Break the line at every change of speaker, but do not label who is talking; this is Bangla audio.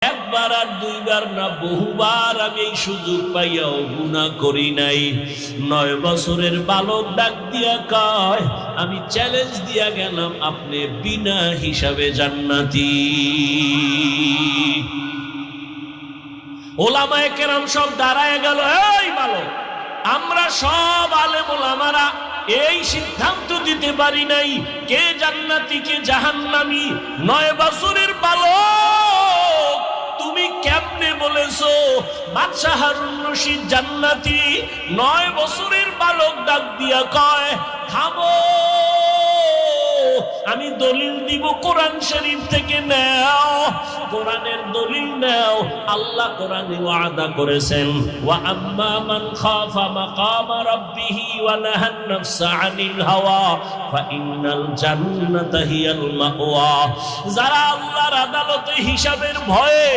একবার আর দুইবার না, বহুবার আমি এই সুযোগ পাইয়াও গুনাহ করি নাই। 9 বছরের বালক ডাক দিয়া কয়, আমি চ্যালেঞ্জ দিয়া গেলাম, আপনি বিনা হিসাবে জান্নাতি। ওলামায়ে কেরাম সব দাঁড়ায় গেল। এই বালক, আমরা সব আলেম ওলামারা এই সিদ্ধান্ত দিতে পারি নাই কে জান্নাতি কে জাহান্নামী। 9 বছরের বালক, তুমি কেমনে বলেছো বাদশা হারুন রশিদ জান্নাতি? 9 বছরের বালক ডাক দিয়া কয়, থামো, আমি দলিল দিব কোরআন শরীফ থেকে। নাও, কোরআনের দলিল নাও। আল্লাহ কোরআনে ওয়াদা করেছেন, ওয়া আম্মা মান খাফা মাকামা রাব্বিহি ওয়া নাহান নাফসা আনিল হাওয়া ফাইন্নাল জান্নাতা হিয়াল মাওয়া। যারা আল্লাহর আদালতে হিসাবের ভয়ে